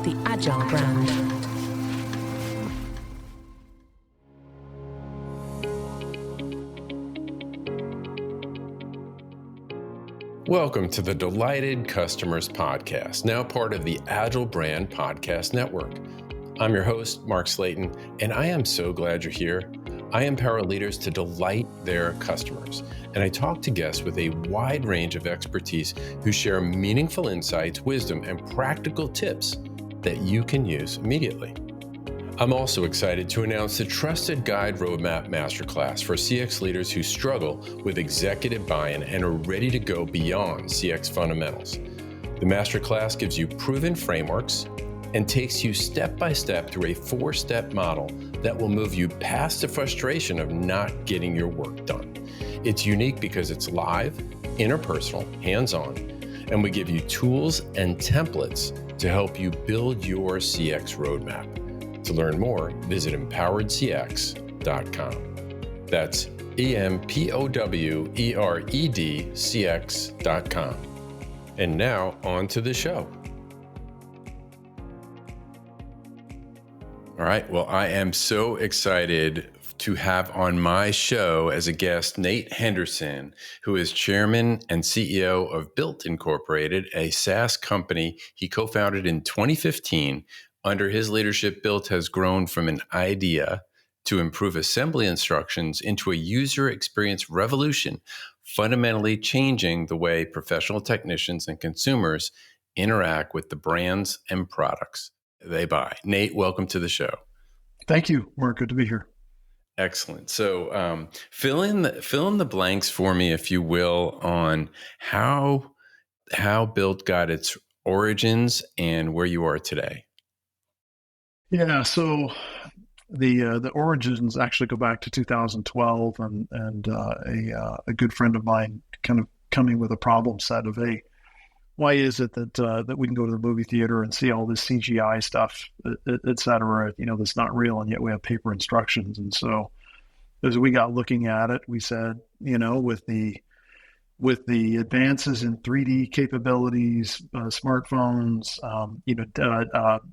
the Agile brand. Welcome to the Delighted Customers Podcast, now part of the Agile Brand Podcast Network. I'm your host, Mark Slayton, and I am so glad you're here. I empower leaders to delight their customers, and I talk to guests with a wide range of expertise who share meaningful insights, wisdom, and practical tips that you can use immediately. I'm also excited to announce the Trusted Guide Roadmap Masterclass for CX leaders who struggle with executive buy-in and are ready to go beyond CX fundamentals. The Masterclass gives you proven frameworks and takes you step by step through a 4-step model that will move you past the frustration of not getting your work done. It's unique because it's live, interpersonal, hands-on, and we give you tools and templates to help you build your CX roadmap. To learn more, visit empoweredcx.com. That's EMPOWEREDCX.com. And now on to the show. All right. Well, I am so excited to have on my show as a guest, Nate Henderson, who is chairman and CEO of Bilt Incorporated, a SaaS company he co-founded in 2015. Under his leadership, Bilt has grown from an idea to improve assembly instructions into a user experience revolution, fundamentally changing the way professional technicians and consumers interact with the brands and products they buy. Nate, welcome to the show. Thank you, Mark. Good to be here. Excellent. So fill in the blanks for me, if you will, on how Bilt got its origins and where you are today. Yeah, so the origins actually go back to 2012, and a good friend of mine kind of coming with a problem set of, hey, why is it that we can go to the movie theater and see all this CGI stuff, et cetera, that's not real, and yet we have paper instructions. And so as we got looking at it, we said, with the advances in 3D capabilities, smartphones,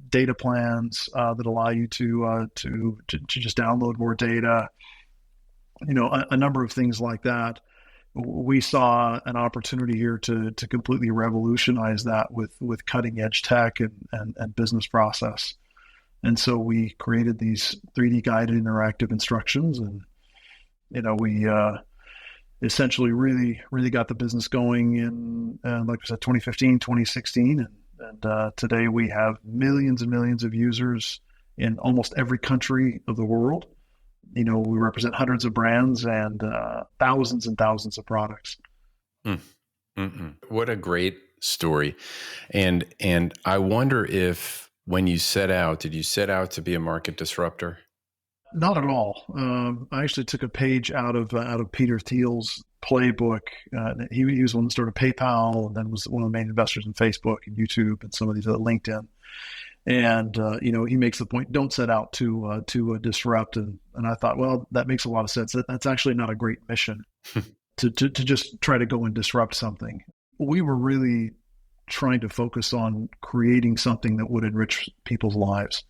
data plans that allow you to just download more data, a number of things like that, we saw an opportunity here to completely revolutionize that with cutting edge tech and business process. And so we created these 3D guided interactive instructions, and we essentially really got the business going in, like I said, 2015, 2016. And today we have millions and millions of users in almost every country of the world. We represent hundreds of brands and thousands and thousands of products. What a great story. And I wonder if when you set out, did you set out to be a market disruptor? Not at all. I actually took a page out of Peter Thiel's playbook. He was one that started PayPal, and then was one of the main investors in Facebook and YouTube and some of these other LinkedIn. And he makes the point: don't set out to disrupt. And I thought, well, that makes a lot of sense. That's actually not a great mission to just try to go and disrupt something. We were really trying to focus on creating something that would enrich people's lives,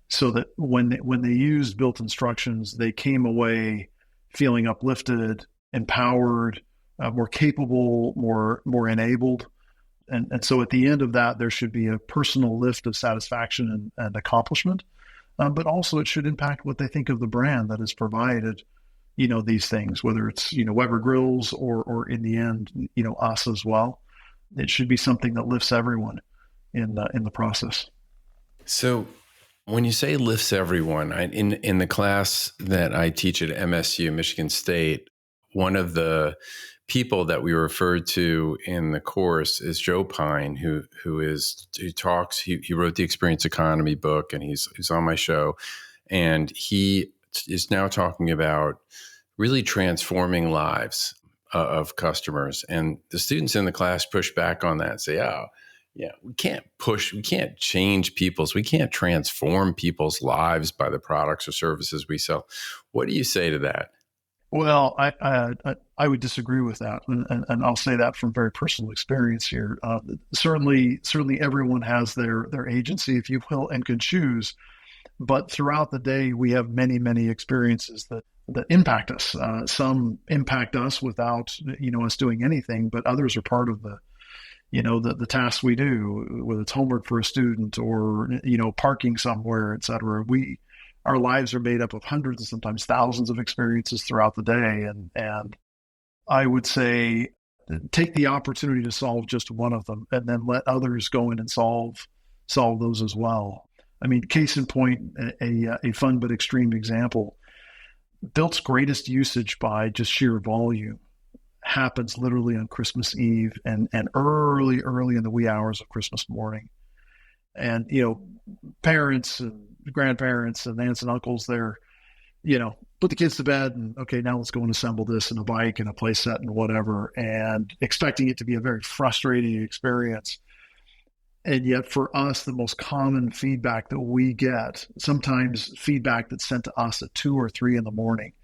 so that when they used Bilt instructions, they came away feeling uplifted, empowered, more capable, more enabled. And so at the end of that, there should be a personal lift of satisfaction and accomplishment, but also it should impact what they think of the brand that has provided, these things, whether it's, Weber Grills or in the end, us as well. It should be something that lifts everyone in the process. So when you say lifts everyone, in the class that I teach at MSU, Michigan State, one of the people that we referred to in the course is Joe Pine, who wrote the Experience Economy book, and he's on my show, and he is now talking about really transforming lives of customers. And the students in the class push back on that and say, oh, yeah, we can't change we can't transform people's lives by the products or services we sell. What do you say to that? Well, I would disagree with that, and I'll say that from very personal experience here. Certainly, everyone has their agency, if you will, and can choose. But throughout the day, we have many experiences that impact us. Some impact us without us doing anything, but others are part of the tasks we do, whether it's homework for a student or parking somewhere, et cetera. Our lives are made up of hundreds and sometimes thousands of experiences throughout the day, and I would say take the opportunity to solve just one of them, and then let others go in and solve those as well. I mean, case in point, a fun but extreme example. Bilt's greatest usage by just sheer volume happens literally on Christmas Eve and early in the wee hours of Christmas morning. And, parents and grandparents and aunts and uncles, they're, put the kids to bed and, okay, now let's go and assemble this and a bike and a play set and whatever, and expecting it to be a very frustrating experience. And yet for us, the most common feedback that we get, sometimes feedback that's sent to us at 2 or 3 in the morning,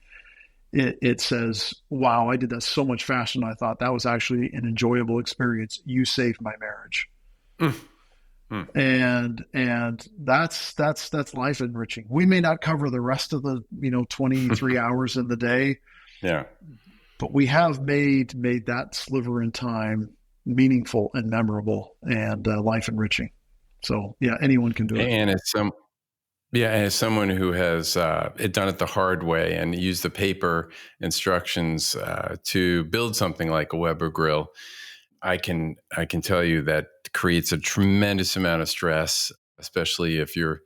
it says, wow, I did that so much faster than I thought. That was actually an enjoyable experience. You saved my marriage. And that's life enriching. We may not cover the rest of the 23 hours in the day. Yeah. But we have made that sliver in time meaningful and memorable and life enriching. So yeah, anyone can do it. And as someone who has done it the hard way and used the paper instructions to build something like a Weber grill, I can tell you that creates a tremendous amount of stress, especially if you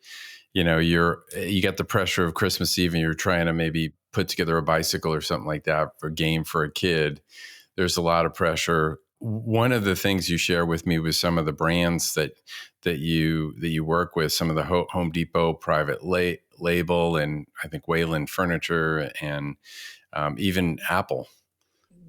got the pressure of Christmas Eve and you're trying to maybe put together a bicycle or something like that for a game for a kid. There's a lot of pressure. One of the things you share with me was some of the brands that you work with, some of the Home Depot private label, and I think Wayland Furniture, and even Apple.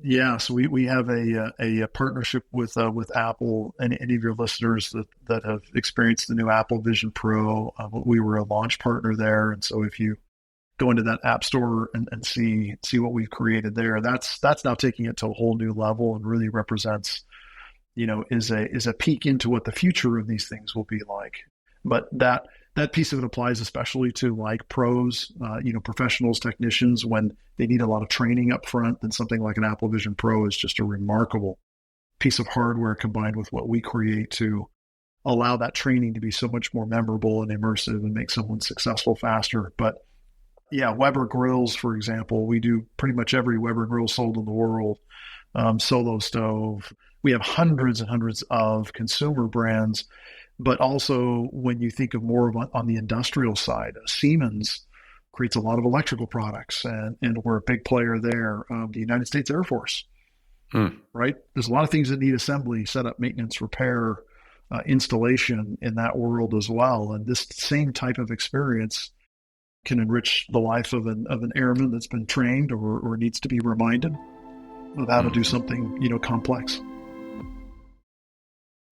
Yeah, so we have a partnership with Apple. Any of your listeners that have experienced the new Apple Vision Pro, we were a launch partner there, and so if you go into that app store and see what we've created there, that's now taking it to a whole new level and really represents, is a peek into what the future of these things will be like. But that piece of it applies especially to like pros, professionals, technicians, when they need a lot of training up front. Then something like an Apple Vision Pro is just a remarkable piece of hardware combined with what we create to allow that training to be so much more memorable and immersive and make someone successful faster. But yeah, Weber grills, for example, we do pretty much every Weber grill sold in the world. Solo stove. We have hundreds and hundreds of consumer brands. But also, when you think of more on the industrial side, Siemens creates a lot of electrical products, and we're a big player there. The United States Air Force, right? There's a lot of things that need assembly, setup, maintenance, repair, installation in that world as well. And this same type of experience can enrich the life of an airman that's been trained or needs to be reminded of how to do something, complex.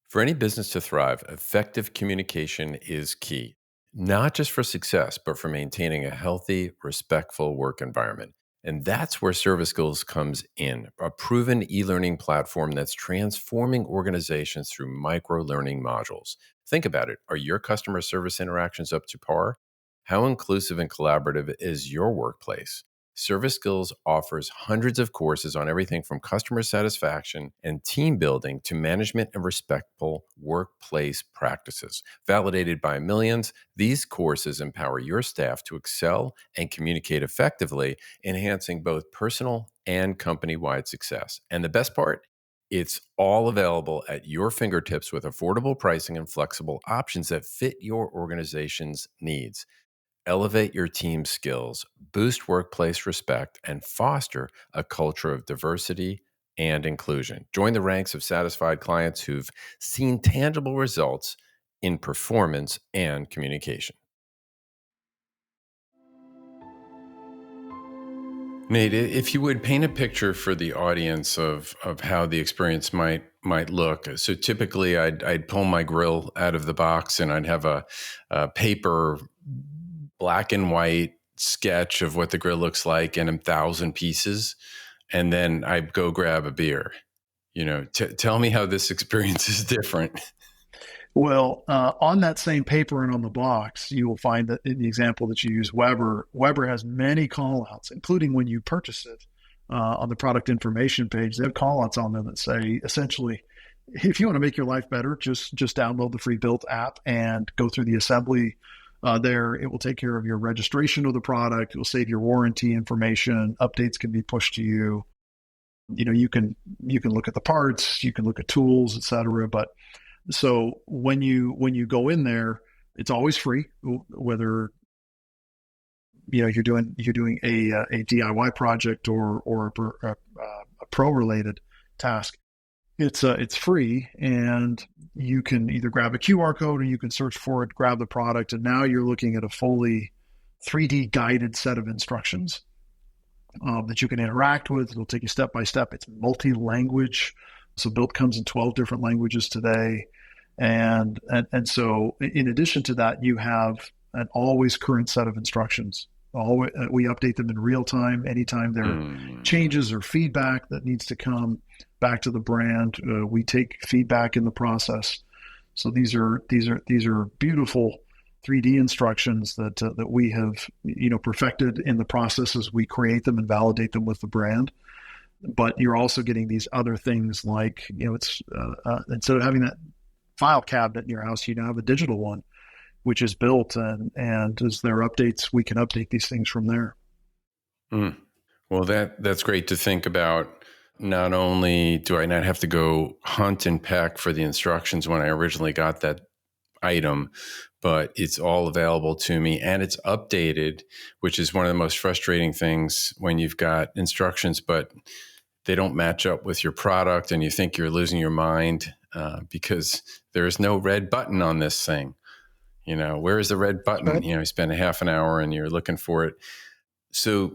For any business to thrive, effective communication is key, not just for success, but for maintaining a healthy, respectful work environment. And that's where Service Skills comes in, a proven e-learning platform that's transforming organizations through micro-learning modules. Think about it. Are your customer service interactions up to par? How inclusive and collaborative is your workplace? Service Skills offers hundreds of courses on everything from customer satisfaction and team building to management and respectful workplace practices. Validated by millions, these courses empower your staff to excel and communicate effectively, enhancing both personal and company-wide success. And the best part? It's all available at your fingertips with affordable pricing and flexible options that fit your organization's needs. Elevate your team's skills, boost workplace respect, and foster a culture of diversity and inclusion. Join the ranks of satisfied clients who've seen tangible results in performance and communication. Nate, if you would paint a picture for the audience of how the experience might look. So typically I'd pull my grill out of the box and I'd have a paper black and white sketch of what the grill looks like in 1,000 pieces, and then I go grab a beer. Tell me how this experience is different. Well, on that same paper and on the box, you will find that in the example that you use, Weber has many call outs, including when you purchase it on the product information page. They have call outs on them that say, essentially, if you want to make your life better, just download the free Bilt app and go through the assembly there. It will take care of your registration of the product. It will save your warranty information. Updates can be pushed to you. You can look at the parts, you can look at tools, et cetera. But so when you go in there, it's always free, whether you're doing a DIY project or a pro related task. It's free, and you can either grab a QR code or you can search for it, grab the product, and now you're looking at a fully 3D guided set of instructions that you can interact with. It'll take you step by step. It's multi-language. So Bilt comes in 12 different languages today. And so in addition to that, you have an always current set of instructions. We update them in real time. Anytime there are changes or feedback that needs to come back to the brand, we take feedback in the process. So these are beautiful 3D instructions that we have perfected in the process as we create them and validate them with the brand. But you're also getting these other things like it's instead of having that file cabinet in your house, you now have a digital one, which is Bilt, and as there are updates, we can update these things from there. Well, that's great to think about. Not only do I not have to go hunt and peck for the instructions when I originally got that item, but it's all available to me and it's updated, which is one of the most frustrating things when you've got instructions, but they don't match up with your product and you think you're losing your mind because there is no red button on this thing. Where is the red button? Right. You spend a half an hour and you're looking for it. So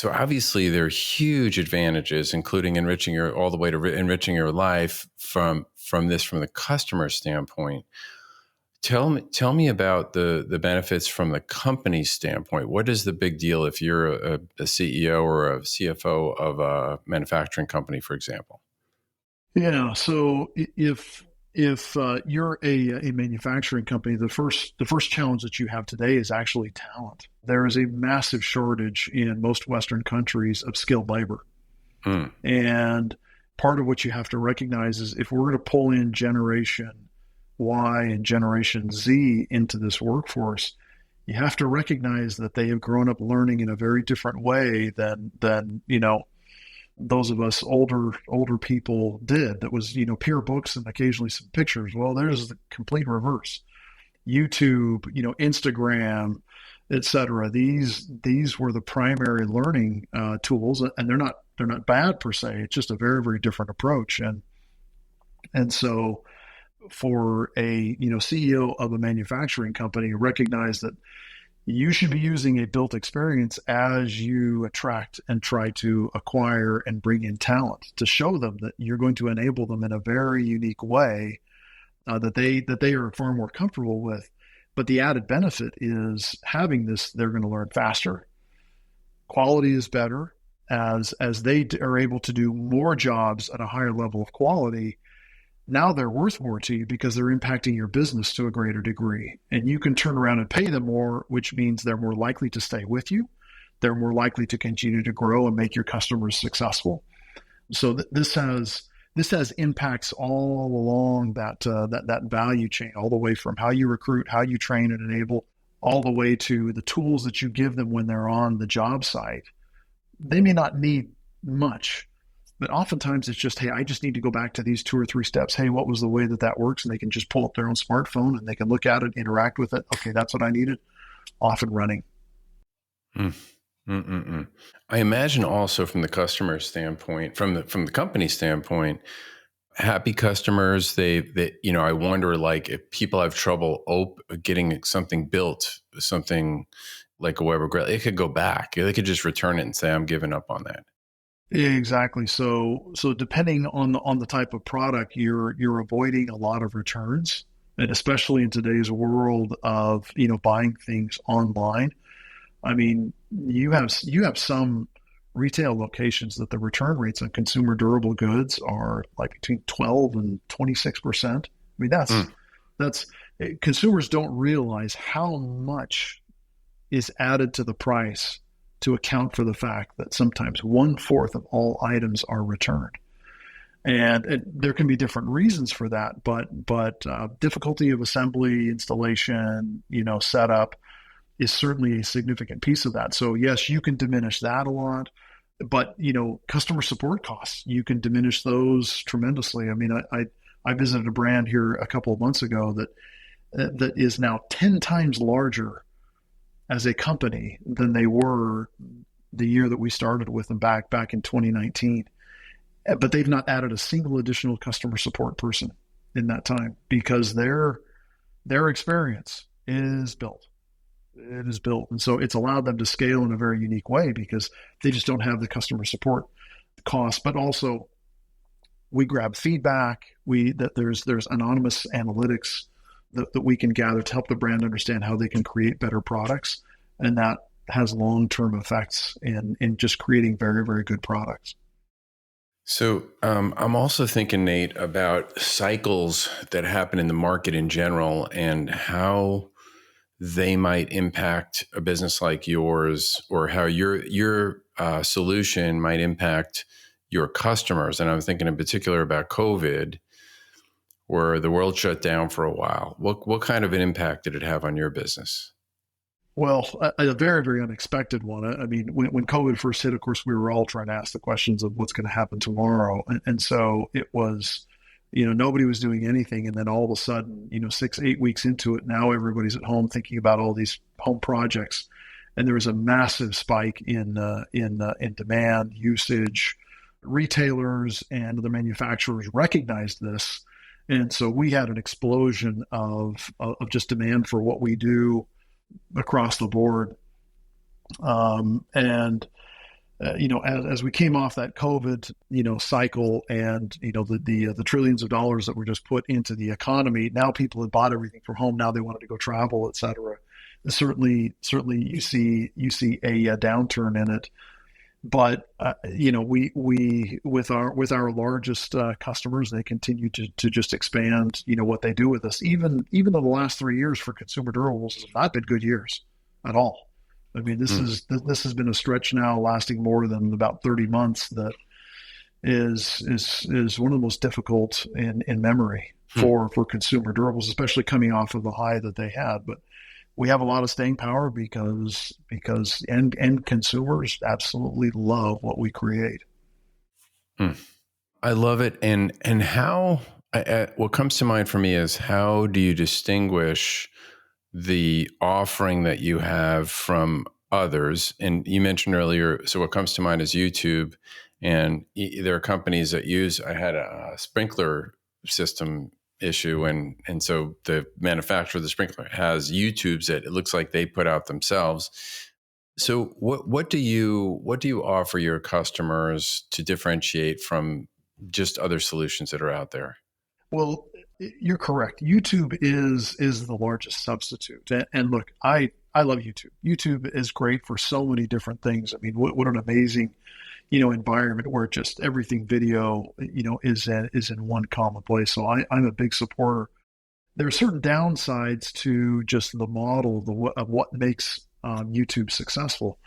obviously there are huge advantages, including enriching all the way to enriching your life from the customer standpoint. Tell me about the benefits from the company standpoint. What is the big deal if you're a CEO or a CFO of a manufacturing company, for example? Yeah. So if you're a manufacturing company, the first challenge that you have today is actually talent. There is a massive shortage in most Western countries of skilled labor. And part of what you have to recognize is if we're going to pull in Generation Y and Generation Z into this workforce, you have to recognize that they have grown up learning in a very different way than those of us older people did. That was peer books and occasionally some pictures. Well, there's the complete reverse. YouTube, Instagram, etc. These were the primary learning tools, and they're not bad per se. It's just a very, very different approach. And so for a CEO of a manufacturing company, recognize that you should be using a Bilt experience as you attract and try to acquire and bring in talent to show them that you're going to enable them in a very unique way that they are far more comfortable with. But the added benefit is having this, they're going to learn faster. Quality is better as they are able to do more jobs at a higher level of quality. Now they're worth more to you because they're impacting your business to a greater degree. And you can turn around and pay them more, which means they're more likely to stay with you. They're more likely to continue to grow and make your customers successful. So this has impacts all along that value chain, all the way from how you recruit, how you train and enable, all the way to the tools that you give them when they're on the job site. They may not need much, but oftentimes it's just, hey, I just need to go back to these 2 or 3 steps. Hey, what was the way that works? And they can just pull up their own smartphone and they can look at it, interact with it. Okay, that's what I needed. Off and running. I imagine also from the customer standpoint, from the company standpoint, happy customers, I wonder, like, if people have trouble getting something built, something like a Weber grill, it could go back. They could just return it and say, I'm giving up on that. Exactly. So depending on the type of product, you're avoiding a lot of returns, and especially in today's world of buying things online. I mean, you have some retail locations that the return rates on consumer durable goods are like between 12 and 26%. I mean, that's consumers don't realize how much is added to the price to account for the fact that sometimes 1/4 of all items are returned. And there can be different reasons for that, but difficulty of assembly, installation, setup is certainly a significant piece of that. So yes, you can diminish that a lot, but customer support costs, you can diminish those tremendously. I mean, I visited a brand here a couple of months ago that is now 10 times larger as a company than they were the year that we started with them back in 2019. But they've not added a single additional customer support person in that time because their experience is built. It is built. And so it's allowed them to scale in a very unique way because they just don't have the customer support costs. But also we grab feedback. That there's anonymous analytics that we can gather to help the brand understand how they can create better products. And that has long-term effects in just creating very, very good products. So I'm also thinking, Nate, about cycles that happen in the market in general and how they might impact a business like yours, or how your solution might impact your customers. And I'm thinking in particular about COVID, where the world shut down for a while. What kind of an impact did it have on your business? Well, a very, very unexpected one. I mean, when COVID first hit, of course, we were all trying to ask the questions of what's going to happen tomorrow. And so it was, nobody was doing anything. And then all of a sudden, 6-8 weeks into it, now everybody's at home thinking about all these home projects. And there was a massive spike in demand, usage. Retailers and the manufacturers recognized this. And so we had an explosion of just demand for what we do across the board. As we came off that COVID, cycle and, the trillions of dollars that were just put into the economy, now people had bought everything from home. Now they wanted to go travel, et cetera. Certainly you see a downturn in it. But, we with our largest customers, they continue to just expand, what they do with us. Even though the last 3 years for consumer durables have not been good years at all. I mean, this has been a stretch now lasting more than about 30 months that is one of the most difficult in memory for consumer durables, especially coming off of the high that they had. But we have a lot of staying power because end consumers absolutely love what we create. I love it. And how, what comes to mind for me is, how do you distinguish the offering that you have from others? And you mentioned earlier, so what comes to mind is YouTube, and there are companies that I had a sprinkler system issue, and so the manufacturer of the sprinkler has YouTubes that it looks like they put out themselves. So what do you offer your customers to differentiate from just other solutions that are out there? Well, you're correct. YouTube is the largest substitute. And look, I love YouTube. YouTube is great for so many different things. I mean, what an amazing environment where just everything video, is in one common place. So I'm a big supporter. There are certain downsides to just the model of what makes YouTube successful.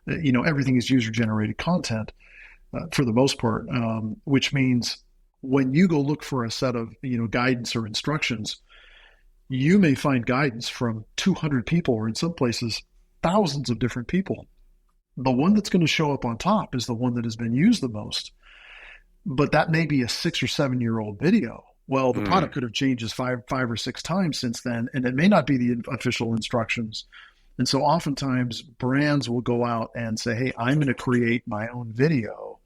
Everything is user-generated content for the most part, which means when you go look for a set of guidance or instructions, you may find guidance from 200 people, or in some places, thousands of different people. The one that's going to show up on top is the one that has been used the most. But that may be a 6 or 7 year old video. Well, the product could have changed five or six times since then, and it may not be the official instructions. And so oftentimes brands will go out and say, hey, I'm going to create my own video.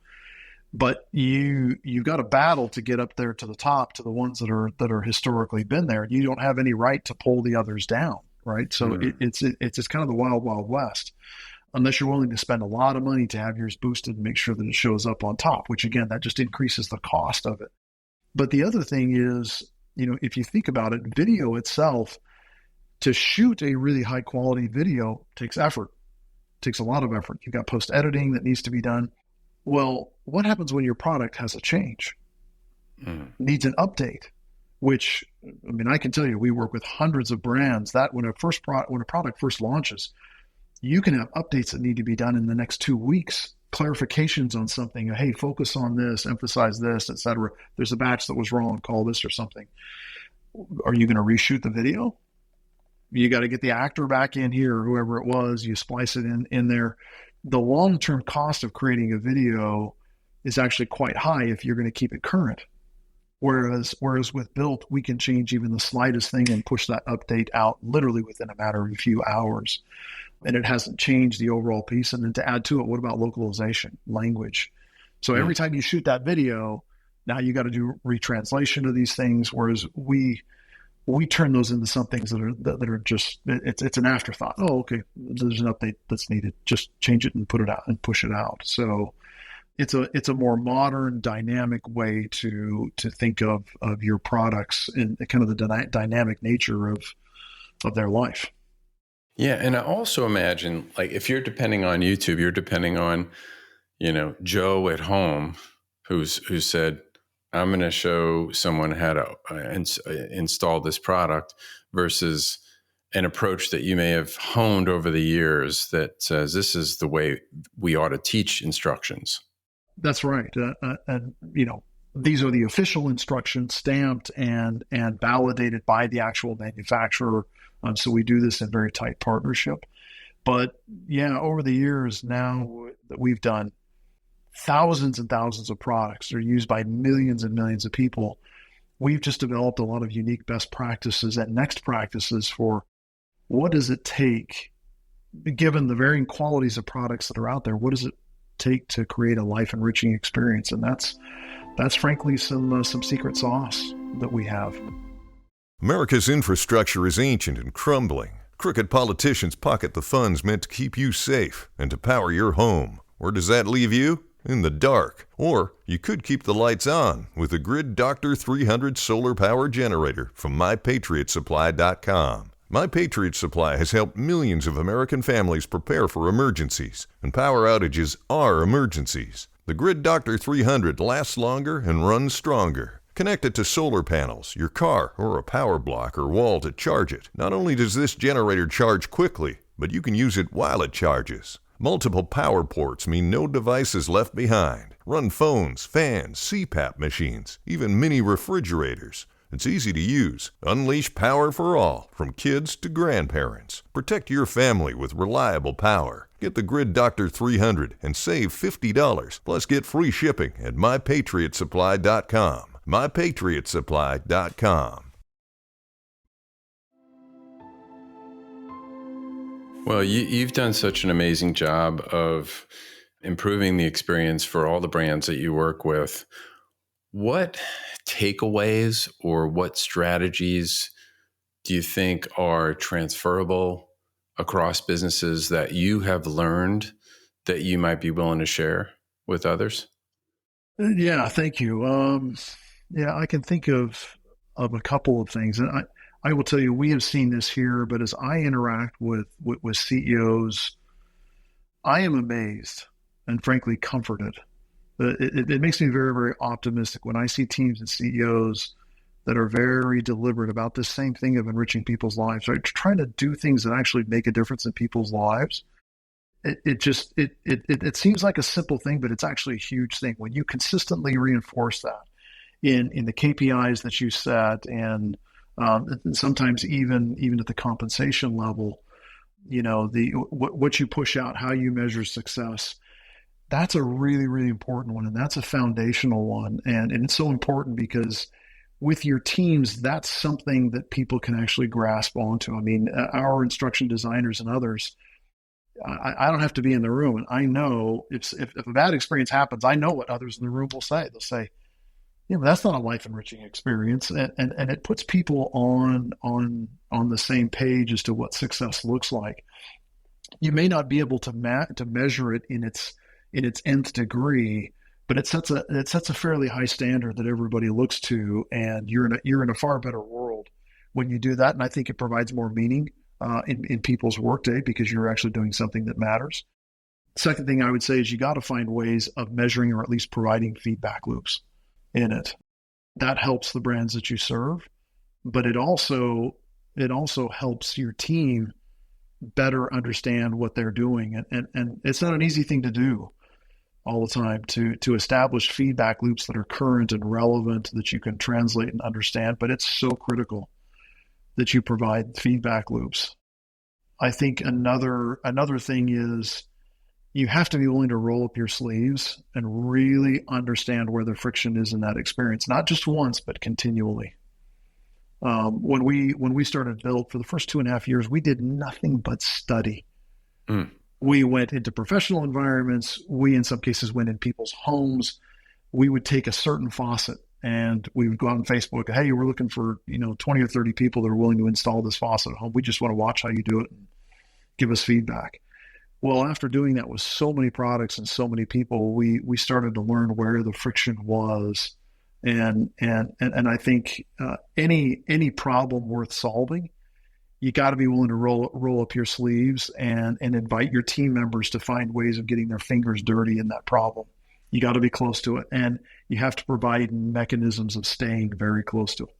But you've got to battle to get up there to the top, to the ones that are historically been there. You don't have any right to pull the others down, right? So it's kind of the wild, wild west, unless you're willing to spend a lot of money to have yours boosted and make sure that it shows up on top, which again, that just increases the cost of it. But the other thing is, if you think about it, video itself, to shoot a really high quality video takes effort. takes a lot of effort. You've got post editing that needs to be done. Well, what happens when your product has a change? Needs an update, which, I mean, I can tell you, we work with hundreds of brands that when a product first launches, you can have updates that need to be done in the next 2 weeks, clarifications on something. Hey, focus on this, emphasize this, etc. There's a batch that was wrong, call this or something. Are you going to reshoot the video? You got to get the actor back in here, or whoever it was, you splice it in there. The long-term cost of creating a video is actually quite high if you're going to keep it current. Whereas with Bilt, we can change even the slightest thing and push that update out literally within a matter of a few hours. And it hasn't changed the overall piece. And then to add to it, what about localization, language? So every time you shoot that video, now you got to do retranslation of these things. Whereas we turn those into some things that are just, it's an afterthought. Oh, okay, there's an update that's needed. Just change it and put it out and push it out. So it's a more modern, dynamic way to think of your products and kind of the dynamic nature of their life. Yeah, and I also imagine, like, if you're depending on YouTube, you're depending on, Joe at home who said, I'm going to show someone how to install this product, versus an approach that you may have honed over the years that says this is the way we ought to teach instructions. That's right. And these are the official instructions, stamped and validated by the actual manufacturer. So we do this in very tight partnership. But yeah, over the years now that we've done thousands and thousands of products that are used by millions and millions of people, we've just developed a lot of unique best practices and next practices for what does it take, given the varying qualities of products that are out there, what does it take to create a life enriching experience? And that's frankly some secret sauce that we have. America's infrastructure is ancient and crumbling. Crooked politicians pocket the funds meant to keep you safe and to power your home. Where does that leave you? In the dark. Or you could keep the lights on with a Grid Doctor 300 solar power generator from MyPatriotSupply.com. My Patriot Supply has helped millions of American families prepare for emergencies, and power outages are emergencies. The Grid Doctor 300 lasts longer and runs stronger. Connect it to solar panels, your car, or a power block or wall to charge it. Not only does this generator charge quickly, but you can use it while it charges. Multiple power ports mean no device is left behind. Run phones, fans, CPAP machines, even mini refrigerators. It's easy to use. Unleash power for all, from kids to grandparents. Protect your family with reliable power. Get the Grid Doctor 300 and save $50, plus get free shipping at MyPatriotSupply.com. MyPatriotSupply.com. Well, you've done such an amazing job of improving the experience for all the brands that you work with. What takeaways or what strategies do you think are transferable across businesses that you have learned that you might be willing to share with others? Yeah, thank you. I can think of a couple of things. And I will tell you, we have seen this here, but as I interact with CEOs, I am amazed and frankly comforted. It makes me very, very optimistic when I see teams and CEOs that are very deliberate about this same thing of enriching people's lives, right? Trying to do things that actually make a difference in people's lives. It seems like a simple thing, but it's actually a huge thing when you consistently reinforce that in the KPIs that you set, and sometimes even at the compensation level, what you push out, how you measure success. That's a really, really important one, and that's a foundational one. And it's so important because with your teams, that's something that people can actually grasp onto. I mean, our instruction designers and others, I don't have to be in the room, and I know if a bad experience happens, I know what others in the room will say. They'll say, that's not a life enriching experience, and it puts people on the same page as to what success looks like. You may not be able to measure it in its nth degree, but it sets a fairly high standard that everybody looks to, and you're in a far better world when you do that. And I think it provides more meaning in people's workday because you're actually doing something that matters. Second thing I would say is you got to find ways of measuring or at least providing feedback loops in it. That helps the brands that you serve, but it also helps your team better understand what they're doing. And it's not an easy thing to do all the time to establish feedback loops that are current and relevant that you can translate and understand, but it's so critical that you provide feedback loops. I think another thing is you have to be willing to roll up your sleeves and really understand where the friction is in that experience, not just once, but continually. When we started Bilt, for the first 2.5 years, we did nothing but study. We went into professional environments. We, in some cases, went in people's homes. We would take a certain faucet and we would go out on Facebook. Hey, we're looking for 20 or 30 people that are willing to install this faucet at home. We just want to watch how you do it and give us feedback. Well, after doing that with so many products and so many people, we started to learn where the friction was. And I think any problem worth solving, you got to be willing to roll up your sleeves and invite your team members to find ways of getting their fingers dirty in that problem. You got to be close to it, and you have to provide mechanisms of staying very close to it,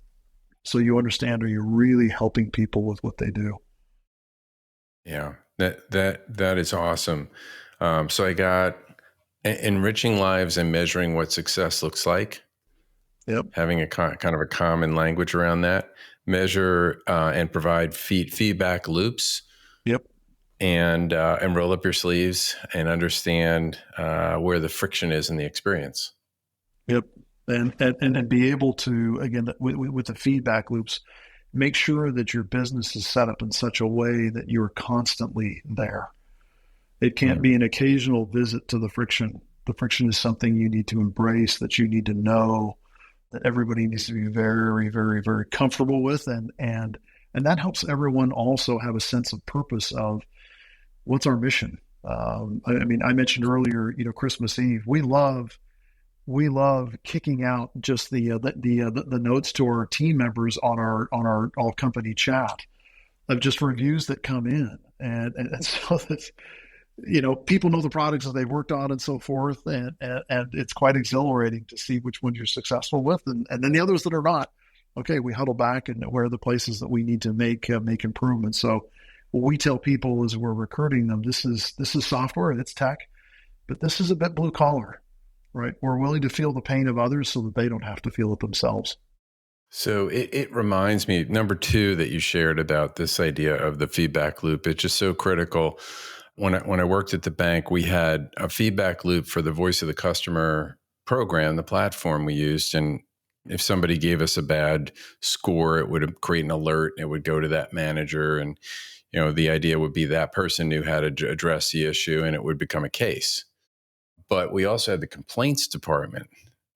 so you understand, are you really helping people with what they do? Yeah, that is awesome. So I got enriching lives and measuring what success looks like. Yep. Having a kind of a common language around that. Measure and provide feedback loops. Yep. And roll up your sleeves and understand where the friction is in the experience. Yep. And be able to, again, with the feedback loops, make sure that your business is set up in such a way that you're constantly there. It can't be an occasional visit to the friction. The friction is something you need to embrace, that you need to know, that everybody needs to be very, very, very comfortable with. And that helps everyone also have a sense of purpose of what's our mission. I mentioned earlier, Christmas Eve, we love kicking out just the notes to our team members on our all company chat of just reviews that come in. And so that's, people know the products that they've worked on and so forth. And it's quite exhilarating to see which ones you're successful with. And then the others that are not, okay, we huddle back and where are the places that we need to make improvements. So what we tell people as we're recruiting them, this is software, it's tech, but this is a bit blue collar, right? We're willing to feel the pain of others so that they don't have to feel it themselves. So it reminds me, number 2, that you shared about this idea of the feedback loop. It's just so critical. When I worked at the bank, we had a feedback loop for the voice of the customer program, the platform we used. And if somebody gave us a bad score, it would create an alert. It would go to that manager. And, the idea would be that person knew how to address the issue and it would become a case. But we also had the complaints department,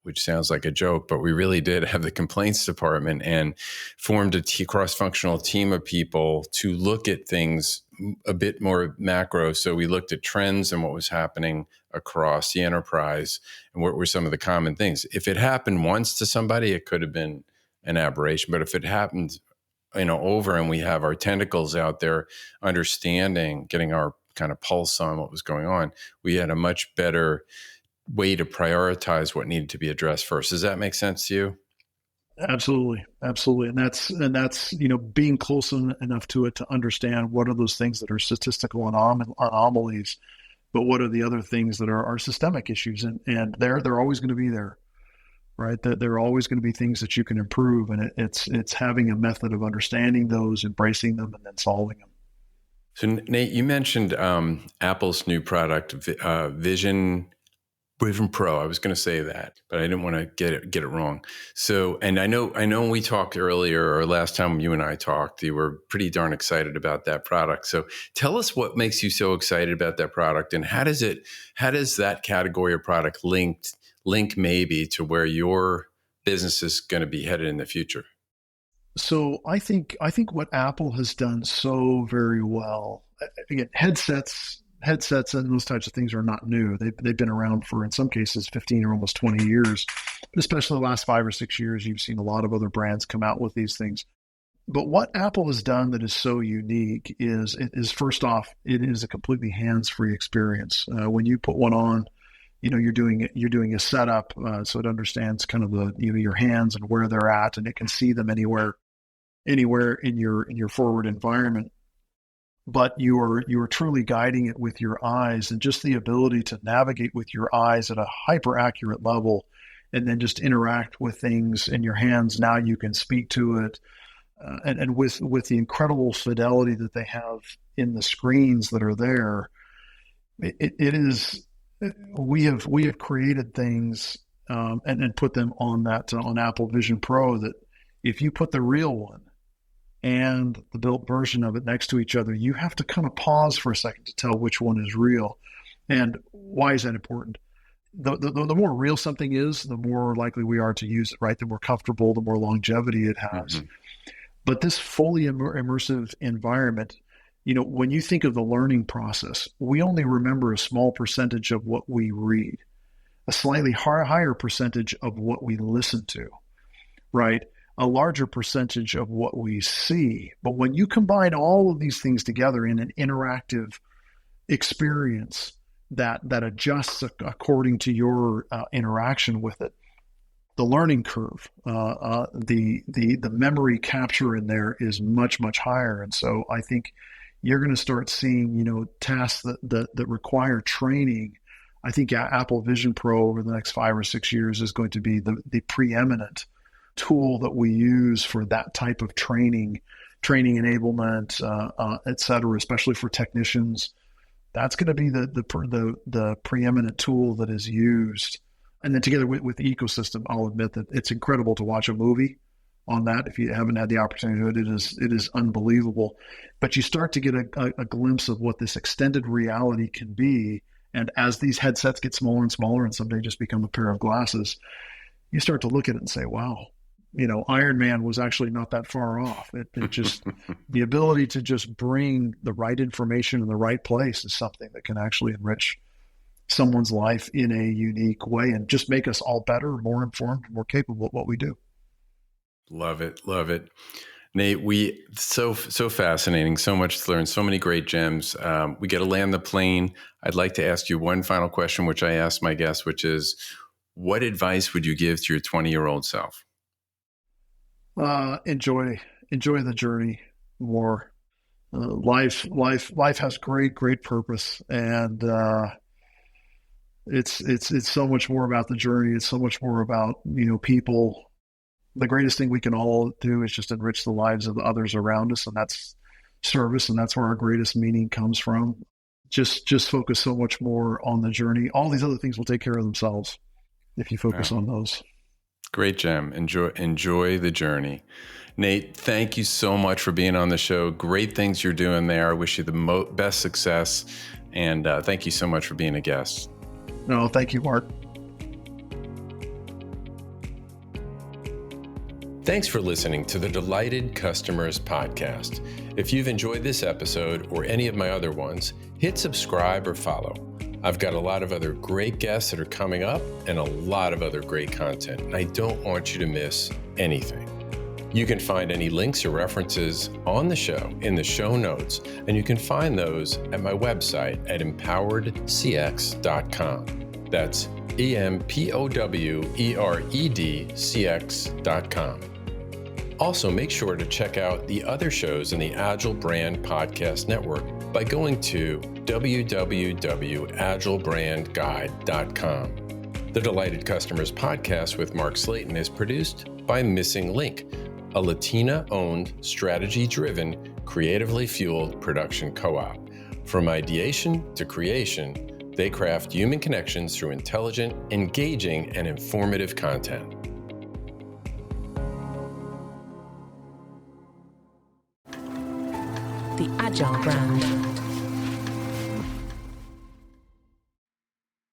which sounds like a joke, but we really did have the complaints department and formed a cross-functional team of people to look at things a bit more macro. So we looked at trends and what was happening across the enterprise and what were some of the common things. If it happened once to somebody, it could have been an aberration. But if it happened, over and we have our tentacles out there understanding, getting our kind of pulse on what was going on, we had a much better way to prioritize what needed to be addressed first. Does that make sense to you? Absolutely. And that's being close enough to it to understand what are those things that are statistical anomalies, but what are the other things that are systemic issues, and they're always going to be there, right? That there are always going to be things that you can improve, and it's having a method of understanding those, embracing them, and then solving them. So Nate, you mentioned Apple's new product, Vision Pro. I was going to say that, but I didn't want to get it wrong. So, and I know when we talked earlier, or last time you and I talked, you were pretty darn excited about that product. So tell us what makes you so excited about that product, and how does that category of product link maybe to where your business is going to be headed in the future? So I think what Apple has done so very well, again, headsets and those types of things are not new. They've been around for, in some cases, 15 or almost 20 years. But especially the last 5 or 6 years, you've seen a lot of other brands come out with these things. But what Apple has done that is so unique is first off, it is a completely hands-free experience. When you put one on, you're doing a setup, so it understands kind of your hands and where they're at, and it can see them anywhere in your forward environment. But you are truly guiding it with your eyes, and just the ability to navigate with your eyes at a hyper accurate level, and then just interact with things in your hands. Now you can speak to it, and with the incredible fidelity that they have in the screens that are there, it is. We have created things and put them on Apple Vision Pro, that if you put the real one and the Bilt version of it next to each other, you have to kind of pause for a second to tell which one is real. And why is that important? The more real something is, the more likely we are to use it, right? The more comfortable, the more longevity it has. Mm-hmm. But this fully immersive environment, when you think of the learning process, we only remember a small percentage of what we read, a slightly higher percentage of what we listen to, right? A larger percentage of what we see. But when you combine all of these things together in an interactive experience that adjusts according to your interaction with it, the learning curve, the memory capture in there is much, much higher. And so I think you're going to start seeing, tasks that require training. I think Apple Vision Pro over the next 5 or 6 years is going to be the preeminent tool that we use for that type of training enablement, et cetera, especially for technicians. That's going to be the preeminent tool that is used. And then together with the ecosystem, I'll admit that it's incredible to watch a movie on that. If you haven't had the opportunity to do it, it is unbelievable. But you start to get a glimpse of what this extended reality can be. And as these headsets get smaller and smaller and someday just become a pair of glasses, you start to look at it and say, wow, Iron Man was actually not that far off. It just, the ability to just bring the right information in the right place is something that can actually enrich someone's life in a unique way and just make us all better, more informed, more capable of what we do. Love it. Love it. Nate, so fascinating, so much to learn, so many great gems. We get to land the plane. I'd like to ask you one final question, which I ask my guests, which is, what advice would you give to your 20-year-old self? Enjoy the journey more. Life has great purpose, and it's so much more about the journey. It's so much more about people. The greatest thing we can all do is just enrich the lives of the others around us, and that's service, and that's where our greatest meaning comes from. Just focus so much more on the journey. All these other things will take care of themselves if you focus on those. Great gem. Enjoy the journey. Nate, thank you so much for being on the show. Great things you're doing there. I wish you the best success, and thank you so much for being a guest. No, thank you, Mark. Thanks for listening to the Delighted Customers podcast. If you've enjoyed this episode or any of my other ones, hit subscribe or follow. I've got a lot of other great guests that are coming up and a lot of other great content, and I don't want you to miss anything. You can find any links or references on the show in the show notes, and you can find those at my website at empoweredcx.com. That's EMPOWEREDCX.com. Also, make sure to check out the other shows in the Agile Brand Podcast Network by going to www.agilebrandguide.com. The Delighted Customers podcast with Mark Slayton is produced by Missing Link, a Latina-owned, strategy-driven, creatively fueled production co-op. From ideation to creation, they craft human connections through intelligent, engaging, and informative content. The Agile Brand.